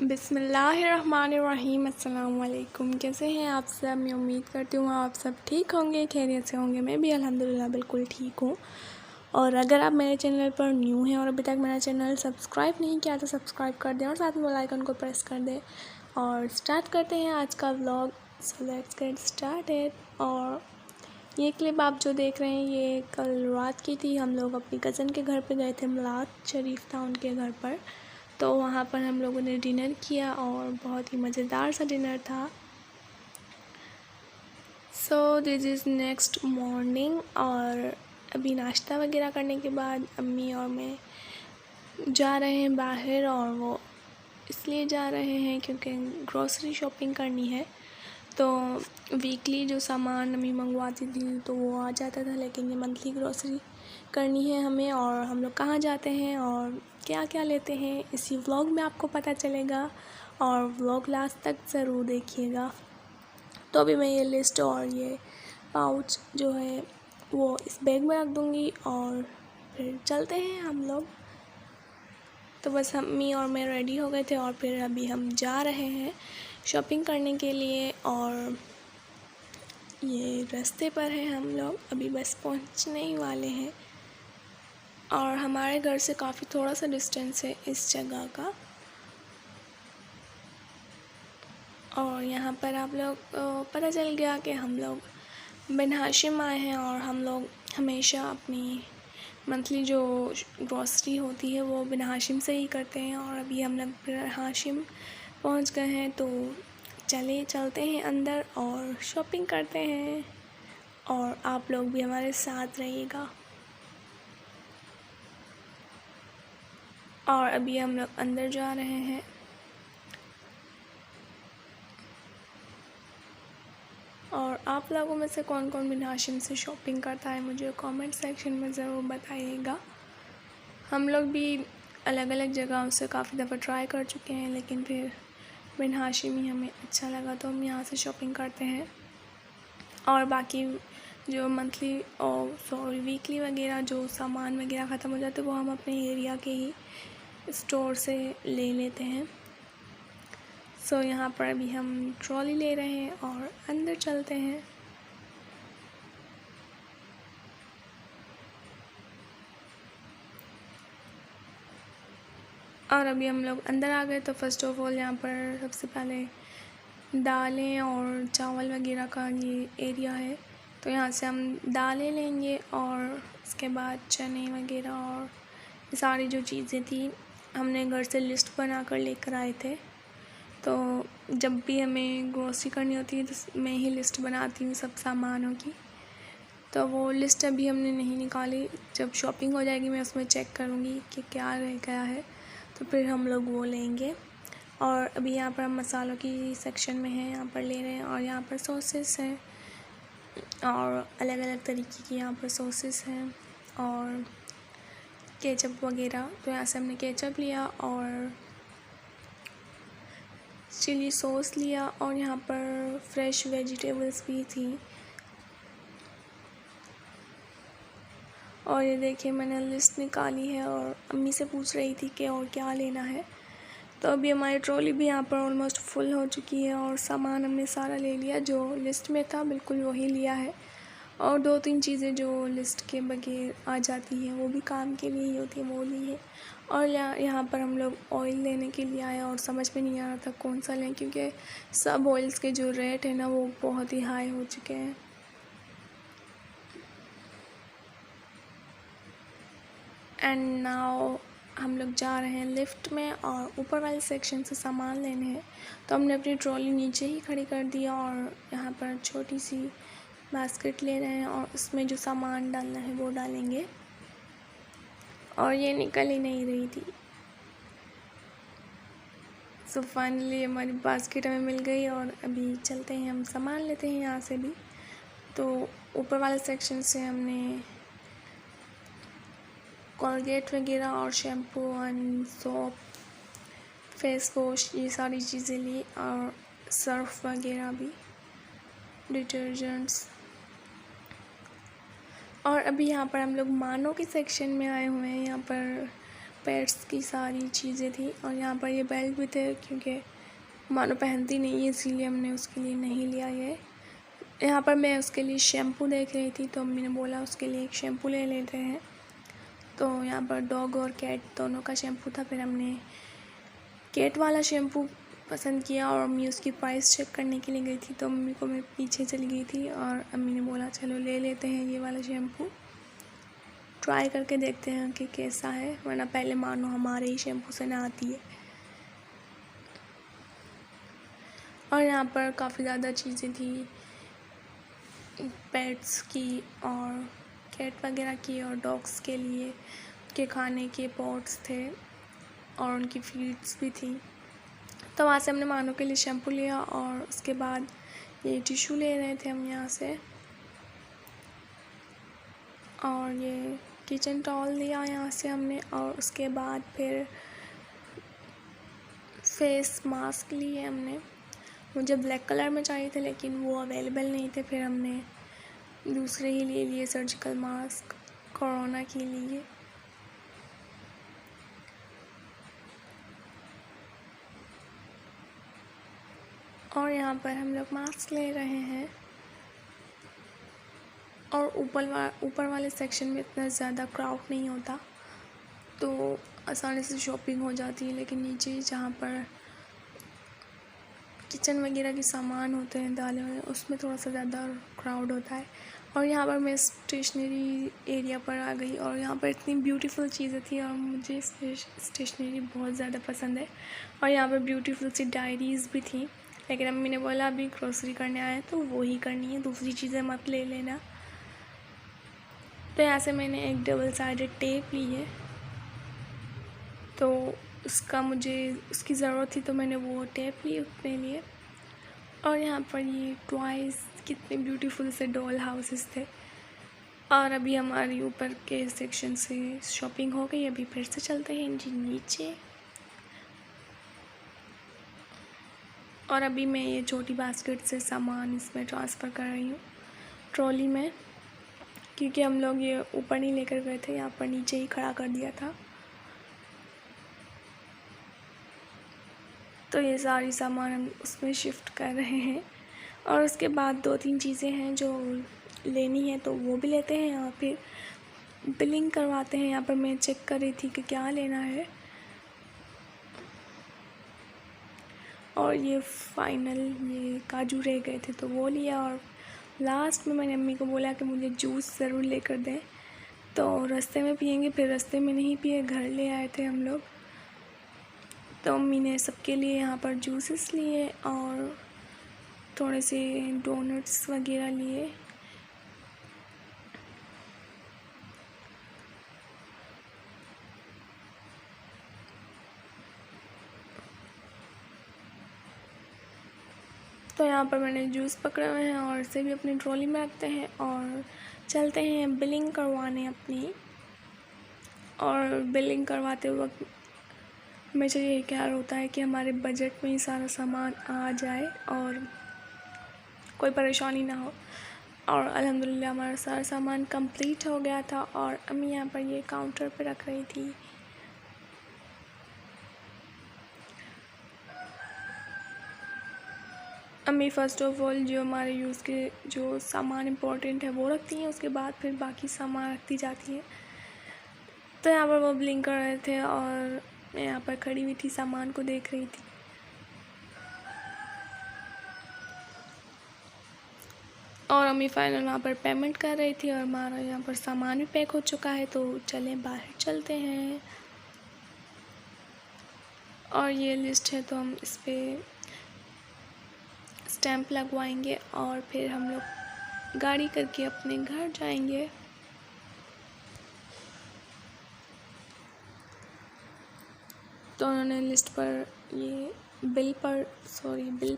बिस्मिल्लाहिर्रहमानिर्रहीम। अस्सलाम वालेकुम। कैसे हैं आप सब? मैं उम्मीद करती हूँ आप सब ठीक होंगे, खैरियत से होंगे। मैं भी अल्हम्दुलिल्लाह बिल्कुल ठीक हूँ। और अगर आप मेरे चैनल पर न्यू हैं और अभी तक मेरा चैनल सब्सक्राइब नहीं किया तो सब्सक्राइब कर दें और साथ में बेल आइकन को प्रेस कर दें। और स्टार्ट करते हैं आज का vlog. So let's get started. और ये क्लिप आप जो देख रहे हैं ये कल रात की थी। हम लोग अपनी कज़न के घर पे गए थे, मिलाद शरीफ था उनके घर पर। तो वहाँ पर हम लोगों ने डिनर किया और बहुत ही मज़ेदार सा डिनर था। So this is next morning. और अभी नाश्ता वगैरह करने के बाद अम्मी और मैं जा रहे हैं बाहर। और वो इसलिए जा रहे हैं क्योंकि ग्रॉसरी शॉपिंग करनी है। तो वीकली जो सामान अम्मी मंगवाती थी तो वो आ जाता था, लेकिन ये मंथली ग्रॉसरी करनी है हमें। और हम लोग कहाँ जाते हैं और क्या क्या लेते हैं इसी व्लॉग में आपको पता चलेगा, और व्लॉग लास्ट तक ज़रूर देखिएगा। तो अभी मैं ये लिस्ट और ये पाउच जो है वो इस बैग में रख दूँगी और फिर चलते हैं हम लोग। तो बस अम्मी और मैं रेडी हो गए थे और फिर अभी हम जा रहे हैं शॉपिंग करने के लिए। और ये रास्ते पर हैं हम लोग, अभी बस पहुंचने ही वाले हैं। और हमारे घर से काफ़ी थोड़ा सा डिस्टेंस है इस जगह का। और यहाँ पर आप लोग पता चल गया कि हम लोग बिन हाशिम आए हैं। और हम लोग हमेशा अपनी मंथली जो ग्रॉसरी होती है वो बिन हाशिम से ही करते हैं। और अभी हम लोग बिन हाशिम पहुँच गए हैं, तो चलते हैं अंदर और शॉपिंग करते हैं। और आप लोग भी हमारे साथ रहिएगा। और अभी हम लोग अंदर जा रहे हैं। और आप लोगों में से कौन कौन बिन हाशिम से शॉपिंग करता है मुझे कमेंट सेक्शन में ज़रूर बताइएगा। हम लोग भी अलग अलग जगहों से काफ़ी दफ़ा ट्राई कर चुके हैं, लेकिन फिर बिन हाशिम ही हमें अच्छा लगा तो हम यहाँ से शॉपिंग करते हैं। और बाकी जो मंथली और सॉरी वीकली वगैरह जो सामान वगैरह ख़त्म हो जाते हैं वो हम अपने एरिया के ही स्टोर से ले लेते हैं। सो यहाँ पर अभी हम ट्रॉली ले रहे हैं और अंदर चलते हैं। और अभी हम लोग अंदर आ गए। तो फ़र्स्ट ऑफ़ ऑल यहाँ पर सबसे पहले दालें और चावल वगैरह का ये एरिया है, तो यहाँ से हम दालें लेंगे। और उसके बाद चने वगैरह और ये सारी जो चीज़ें थी हमने घर से लिस्ट बना कर लेकर आए थे। तो जब भी हमें ग्रोसरी करनी होती है तो मैं ही लिस्ट बनाती हूँ सब सामानों की। तो वो लिस्ट अभी हमने नहीं निकाली, जब शॉपिंग हो जाएगी मैं उसमें चेक करूँगी कि क्या रह गया है, तो फिर हम लोग वो लेंगे। और अभी यहाँ पर हम मसालों की सेक्शन में हैं, यहाँ पर ले रहे हैं। और यहाँ पर सॉसेस हैं और अलग अलग तरीके की यहाँ पर सॉसेस हैं और केचप वगैरह। तो यहाँ से हमने केचप लिया और चिली सॉस लिया। और यहाँ पर फ्रेश वेजिटेबल्स भी थी। और ये देखिए मैंने लिस्ट निकाली है और अम्मी से पूछ रही थी कि और क्या लेना है। तो अभी हमारी ट्रॉली भी यहाँ पर ऑलमोस्ट फुल हो चुकी है और सामान हमने सारा ले लिया जो लिस्ट में था, बिल्कुल वही लिया है। और दो तीन चीज़ें जो लिस्ट के बगैर आ जाती हैं वो भी काम के लिए ही होती है, वो ली है। और यहाँ पर हम लोग ऑयल लेने के लिए आए और समझ में नहीं आ रहा था कौन सा लें, क्योंकि सब ऑयल्स के जो रेट है ना वो बहुत ही हाई हो चुके हैं। एंड नाउ हम लोग जा रहे हैं लिफ्ट में और ऊपर वाले सेक्शन से सामान लेने हैं। तो हमने अपनी ट्रॉली नीचे ही खड़ी कर दी और यहाँ पर छोटी सी बास्केट ले रहे हैं और उसमें जो सामान डालना है वो डालेंगे। और ये निकल ही नहीं रही थी। सो फाइनली हमारी बास्केट हमें मिल गई और अभी चलते हैं, हम सामान लेते हैं यहाँ से भी। तो ऊपर वाले सेक्शन से हमने कोलगेट वगैरह और shampoo and soap, face wash, ये सारी चीज़ें ली। और सर्फ वगैरह भी, डिटर्जेंट्स। और अभी यहाँ पर हम लोग मानो के सेक्शन में आए हुए हैं। यहाँ पर पेट्स की सारी चीज़ें थी। और यहाँ पर ये बेल्ट भी थे, क्योंकि मानो पहनती नहीं है इसीलिए हमने उसके लिए नहीं लिया ये। यहाँ पर मैं उसके लिए शैम्पू देख रही थी, तो अम्मी ने बोला उसके लिए एक शैम्पू ले लेते हैं। तो यहाँ पर डॉग और कैट दोनों का शैम्पू था। फिर हमने कैट वाला शैम्पू पसंद किया और अम्मी उसकी प्राइस चेक करने के लिए गई थी, तो अम्मी को मैं पीछे चली गई थी और अम्मी ने बोला चलो ले लेते हैं ये वाला शैम्पू, ट्राई करके देखते हैं कि कैसा है, वरना पहले मानो हमारे ही शैम्पू से ना आती है। और यहाँ पर काफ़ी ज़्यादा चीज़ें थी पेट्स की और कैट वगैरह की, और डॉग्स के लिए के खाने के पॉट्स थे और उनकी फीड्स भी थी। तो वहाँ से हमने मानो के लिए शैम्पू लिया और उसके बाद ये टिश्यू ले रहे थे हम यहाँ से, और ये किचन टॉवल लिया यहाँ से हमने, और उसके बाद फिर फेस मास्क लिए हमने। मुझे ब्लैक कलर में चाहिए थे लेकिन वो अवेलेबल नहीं थे, फिर हमने दूसरे ही ले लिए सर्जिकल मास्क कोरोना के लिए। और यहाँ पर हम लोग मास्क ले रहे हैं। और ऊपर वाले सेक्शन में इतना ज़्यादा क्राउड नहीं होता, तो आसानी से शॉपिंग हो जाती है, लेकिन नीचे जहाँ पर किचन वगैरह के सामान होते हैं दालें वगैरह, उसमें थोड़ा सा ज़्यादा क्राउड होता है। और यहाँ पर मैं स्टेशनरी एरिया पर आ गई और यहाँ पर इतनी ब्यूटीफुल चीज़ें थी और मुझे स्टेशनरी बहुत ज़्यादा पसंद है। और यहाँ पर ब्यूटीफुल सी डायरीज़ भी थी, लेकिन अम्मी ने बोला अभी ग्रोसरी करने आए तो वो ही करनी है, दूसरी चीज़ें मत ले लेना। तो यहाँ से मैंने एक डबल साइडेड टेप ली है, तो उसकी ज़रूरत थी, तो मैंने वो टेप ली अपने लिए। और यहाँ पर ये टॉयज़ कितने ब्यूटीफुल से डॉल हाउसेस थे। और अभी हमारी ऊपर के सेक्शन से शॉपिंग हो गई, अभी फिर से चलते हैं जी नीचे। और अभी मैं ये छोटी बास्केट से सामान इसमें ट्रांसफ़र कर रही हूँ ट्रॉली में, क्योंकि हम लोग ये ऊपर नहीं लेकर गए थे, यहाँ पर नीचे ही खड़ा कर दिया था। तो ये सारी सामान हम उसमें शिफ्ट कर रहे हैं। और उसके बाद 2-3 चीज़ें हैं जो लेनी है, तो वो भी लेते हैं और फिर बिलिंग करवाते हैं। यहाँ पर मैं चेक कर रही थी कि क्या लेना है, और ये फाइनल ये काजू रह गए थे तो वो लिया। और लास्ट में मैंने अम्मी को बोला कि मुझे जूस ज़रूर लेकर दें, तो रास्ते में पियेंगे। फिर रास्ते में नहीं पिए, घर ले आए थे हम लोग, तो अम्मी ने सबके लिए यहाँ पर जूसेस लिए और थोड़े से डोनट्स वगैरह लिए। तो यहाँ पर मैंने जूस पकड़े हुए हैं और इसे भी अपनी ट्रॉली में रखते हैं और चलते हैं बिलिंग करवाने अपनी। और बिलिंग करवाते वक्त हमेशा यही ख्याल होता है कि हमारे बजट में ही सारा सामान आ जाए और कोई परेशानी ना हो। और अल्हम्दुलिल्लाह हमारा सारा सामान कंप्लीट हो गया था। और अम्मी यहाँ पर ये काउंटर पे रख रही थी। अम्मी फ़र्स्ट ऑफ ऑल जो हमारे यूज़ के जो सामान इम्पोर्टेंट है वो रखती हैं, उसके बाद फिर बाकी सामान रखती जाती हैं। तो यहाँ पर वो बिलिंग कर रहे थे और मैं यहाँ पर खड़ी हुई थी, सामान को देख रही थी। और अम्मी फाइनल वहाँ पर पेमेंट कर रही थी और हमारा यहाँ पर सामान भी पैक हो चुका है, तो चलें बाहर चलते हैं। और ये लिस्ट है, तो हम इस पर स्टैंप लगवाएंगे और फिर हम लोग गाड़ी करके अपने घर जाएंगे। तो उन्होंने लिस्ट पर ये बिल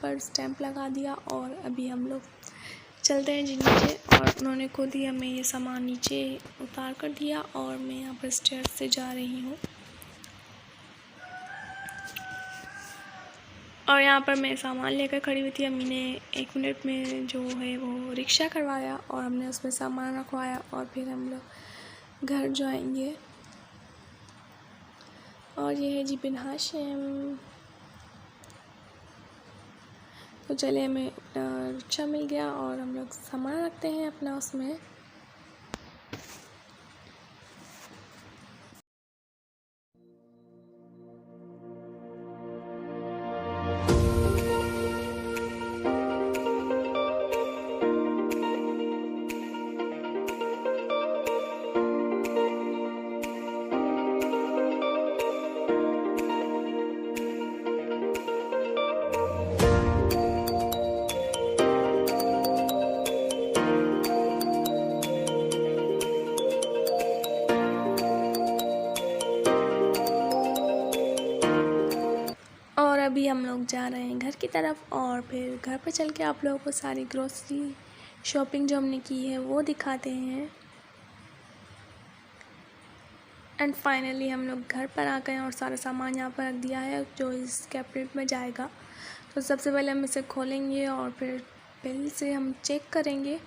पर स्टैंप लगा दिया और अभी हम लोग चलते हैं जी नीचे। और उन्होंने खुद ही हमें ये सामान नीचे उतार कर दिया और मैं यहाँ पर स्टेयर्स से जा रही हूँ। और यहाँ पर मैं सामान लेकर खड़ी हुई थी। अम्मी ने 1 मिनट में जो है वो रिक्शा करवाया और हमने उसमें सामान रखवाया और फिर हम लोग घर जाएंगे। और ये है जी बिन हाशिम। तो चले, हमें अपना रिक्शा मिल गया और हम लोग सामान रखते हैं अपना उसमें। और अभी हम लोग जा रहे हैं घर की तरफ, और फिर घर पर चल के आप लोगों को सारी ग्रोसरी शॉपिंग जो हमने की है वो दिखाते हैं। एंड फाइनली हम लोग घर पर आ गए और सारा सामान यहाँ पर रख दिया है जो इस कैबिनेट में जाएगा। तो सबसे पहले हम इसे खोलेंगे और फिर बिल से हम चेक करेंगे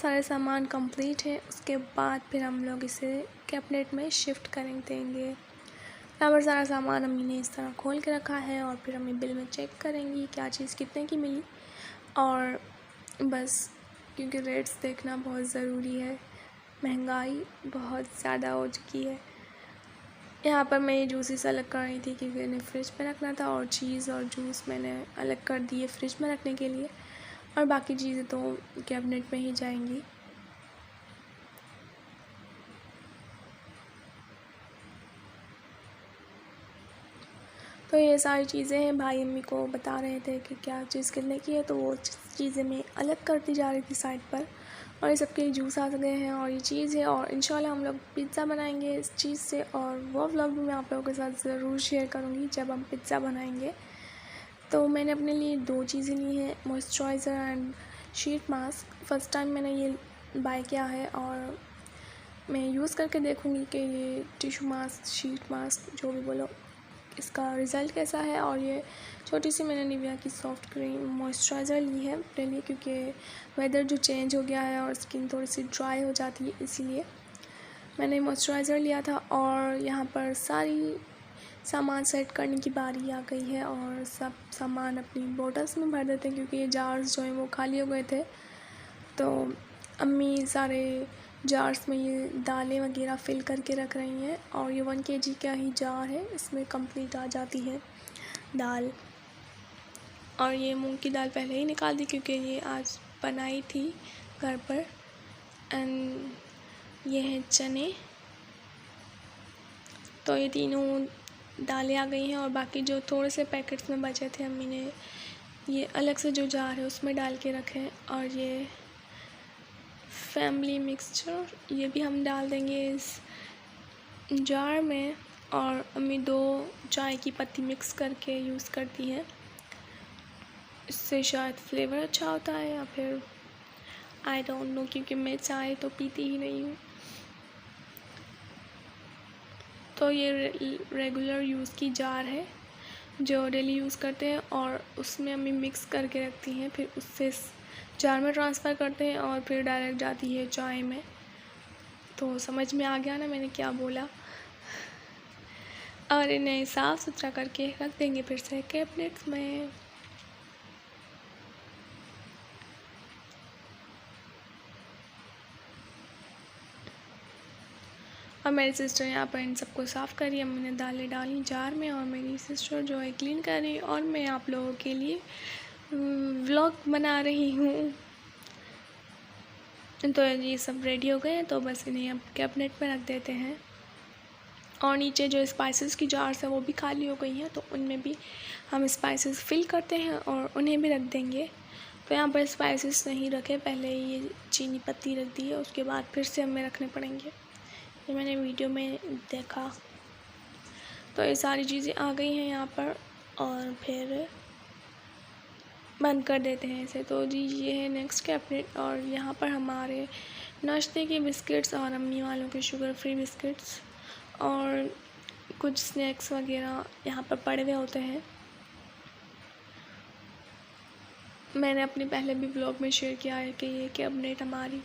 सारे सामान कंप्लीट है। उसके बाद फिर हम लोग इसे कैबिनेट में शिफ्ट करें देंगे। यहाँ पर सारा सामान अम्मी ने इस तरह खोल के रखा है और फिर अम्मी बिल में चेक करेंगी क्या चीज़ कितने की मिली। और बस, क्योंकि रेट्स देखना बहुत ज़रूरी है, महंगाई बहुत ज़्यादा हो चुकी है। यहाँ पर मैं ये जूसेस अलग कर रही थी क्योंकि इन्हें फ्रिज में रखना था, और चीज़ और जूस मैंने अलग कर दिए फ्रिज में रखने के लिए, और बाकी चीज़ें तो कैबिनेट में ही जाएंगी। तो ये सारी चीज़ें हैं, भाई अम्मी को बता रहे थे कि क्या चीज़ कितने की है, तो वो चीज़ें मैं अलग करती जा रही थी साइड पर। और ये सबके लिए जूस आ गए हैं और ये चीज़ है, और इंशाल्लाह हम लोग पिज़्ज़ा बनाएंगे इस चीज़ से, और वो व्लॉग भी मैं आप लोगों के साथ ज़रूर शेयर करूँगी जब हम पिज़्ज़ा बनाएंगे। तो मैंने अपने लिए 2 चीज़ें ली हैं, moisturiser and sheet mask. First time मैंने ये बाय किया है और मैं यूज़ करके देखूँगी कि ये टिश्यू मास्क, शीट मास्क जो भी बोलो, इसका रिज़ल्ट कैसा है। और ये छोटी सी मैंने निविया की सॉफ्ट क्रीम मॉइस्चराइज़र ली है अपने लिए, क्योंकि वेदर जो चेंज हो गया है और स्किन थोड़ी सी ड्राई हो जाती है, इसीलिए मैंने मॉइस्चराइज़र लिया था। और यहाँ पर सारी सामान सेट करने की बारी आ गई है, और सब सामान अपनी बोटल्स में भर देते हैं क्योंकि ये जार्स जो हैं वो खाली हो गए थे। तो अम्मी सारे जार्स में ये दालें वगैरह फ़िल करके रख रही हैं, और ये 1 kg का ही जार है, इसमें कंप्लीट आ जाती है दाल। और ये मूंग की दाल पहले ही निकाल दी क्योंकि ये आज बनाई थी घर पर। एंड ये हैं चने। तो ये तीनों दालें आ गई हैं, और बाकी जो थोड़े से पैकेट्स में बचे थे अम्मी ने ये अलग से जो जार है उसमें डाल के रखे हैं। और ये फैमिली मिक्सचर ये भी हम डाल देंगे इस जार में। और अम्मी 2 चाय की पत्ती मिक्स करके यूज़ करती हैं, इससे शायद फ्लेवर अच्छा होता है, या फिर आई डोंट नो, क्योंकि मैं चाय तो पीती ही नहीं हूँ। तो ये रेगुलर यूज़ की जार है जो डेली यूज़ करते हैं, और उसमें अम्मी मिक्स करके रखती हैं, फिर उससे जार में ट्रांसफ़र करते हैं और फिर डायरेक्ट जाती है चाय में। तो समझ में आ गया ना मैंने क्या बोला। और इन्हें साफ़ सुथरा करके रख देंगे फिर से कैबिनेट्स में। और मेरी सिस्टर यहाँ पर इन सबको साफ़ करी, अम्मी ने दालें डाली जार में, और मेरी सिस्टर जो है क्लीन कर रही, और मैं आप लोगों के लिए व्लॉग बना रही हूँ। तो ये सब रेडी हो गए हैं, तो बस इन्हें अब कैबिनेट में रख देते हैं। और नीचे जो स्पाइसेस की जार्स है वो भी खाली हो गई हैं, तो उनमें भी हम स्पाइसेस फिल करते हैं और उन्हें भी रख देंगे। तो यहाँ पर स्पाइसेस नहीं रखे, पहले ये चीनी पत्ती रख दी है, उसके बाद फिर से हमें रखने पड़ेंगे, ये मैंने वीडियो में देखा। तो ये सारी चीज़ें आ गई हैं यहाँ पर, और फिर बंद कर देते हैं इसे। तो जी ये है नेक्स्ट कैबिनेट, और यहाँ पर हमारे नाश्ते के बिस्किट्स और अम्मी वालों के शुगर फ्री बिस्किट्स और कुछ स्नैक्स वगैरह यहाँ पर पड़े हुए होते हैं। मैंने अपने पहले भी ब्लॉग में शेयर किया है कि ये कैबिनेट हमारी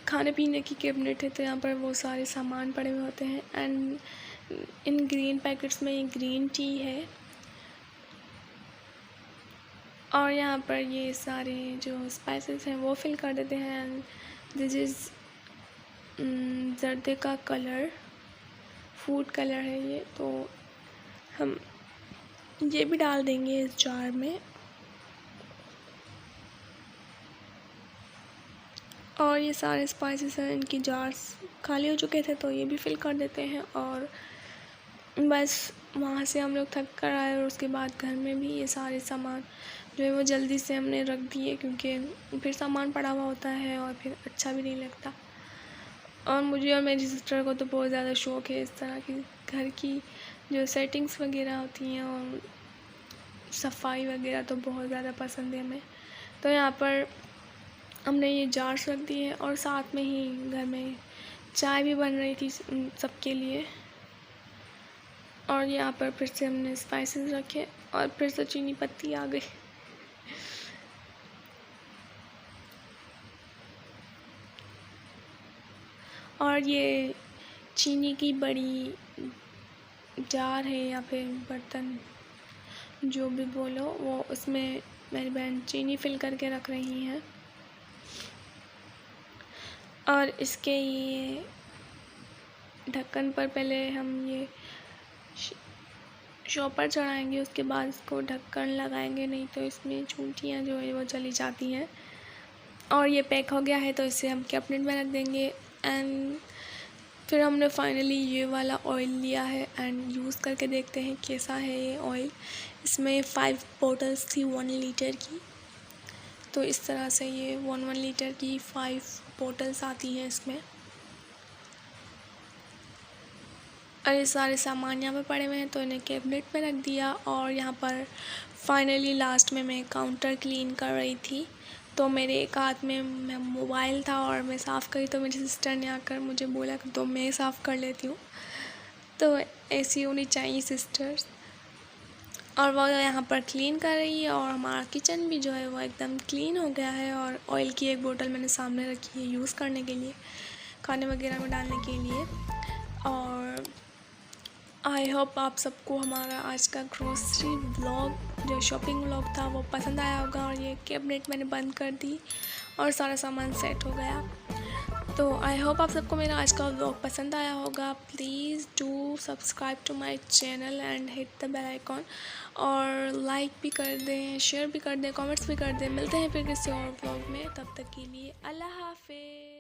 खाने पीने की कैबिनेट है, तो यहाँ पर वो सारे सामान पड़े हुए होते हैं। एंड इन ग्रीन पैकेट्स में ये ग्रीन टी है। और यहाँ पर ये सारे जो स्पाइसेस हैं वो फिल कर देते हैं। एंड दिस इज़ जर्दे का कलर, फूड कलर है ये, तो हम ये भी डाल देंगे इस जार में। और ये सारे स्पाइसेस हैं, इनकी जार्स खाली हो चुके थे तो ये भी फिल कर देते हैं। और बस वहाँ से हम लोग थक कर आए और उसके बाद घर में भी ये सारे सामान जो है वो जल्दी से हमने रख दिए, क्योंकि फिर सामान पड़ा हुआ होता है और फिर अच्छा भी नहीं लगता। और मुझे और मेरी सिस्टर को तो बहुत ज़्यादा शौक़ है इस तरह की घर की जो सेटिंग्स वगैरह होती हैं और सफाई वगैरह, तो बहुत ज़्यादा पसंद है हमें। तो यहाँ पर हमने ये जार्स रख दिए और साथ में ही घर में चाय भी बन रही थी सबके लिए। और यहाँ पर फिर से हमने स्पाइसेस रखे और फिर से चीनी पत्ती आ गई। और ये चीनी की बड़ी जार है या फिर बर्तन जो भी बोलो, वो उसमें मेरी बहन चीनी फिल करके रख रही हैं। और इसके ये ढक्कन पर पहले हम ये शॉपर चढ़ाएंगे, उसके बाद इसको ढक्कन लगाएंगे, नहीं तो इसमें चूंटियाँ जो है वो चली जाती हैं। और ये पैक हो गया है तो इसे हम कैबिनेट में रख देंगे। एंड फिर हमने फाइनली ये वाला ऑयल लिया है एंड यूज़ करके देखते हैं कैसा है ये ऑयल। इसमें 5 बॉटल्स थी 1 लीटर की, तो इस तरह से ये 1 लीटर की 5 बॉटल्स आती हैं इसमें। और ये सारे सामान यहाँ पे पड़े हुए हैं तो इन्हें कैबिनेट में रख दिया। और यहाँ पर फाइनली लास्ट में मैं काउंटर क्लीन कर रही थी, तो मेरे एक हाथ में मोबाइल था और मैं साफ़ करी, तो मेरी सिस्टर ने आकर मुझे बोला कि तो मैं साफ़ कर लेती हूँ। तो ऐसी होनी चाहिए सिस्टर्स। और वो यहाँ पर क्लीन कर रही है और हमारा किचन भी जो है वो एकदम क्लीन हो गया है। और ऑयल की एक बोतल मैंने सामने रखी है यूज़ करने के लिए, खाने वगैरह में डालने के लिए। और आई होप आप सबको हमारा आज का ग्रोसरी व्लॉग जो शॉपिंग व्लॉग था वो पसंद आया होगा। और ये कैबिनेट मैंने बंद कर दी और सारा सामान सेट हो गया। तो आई होप आप सबको मेरा आज का व्लॉग पसंद आया होगा। Please do subscribe to my channel and hit the bell icon. और लाइक भी कर दें, शेयर भी कर दें, कमेंट्स भी कर दें। मिलते हैं फिर किसी और व्लॉग में, तब तक के लिए अल्लाह हाफिज़।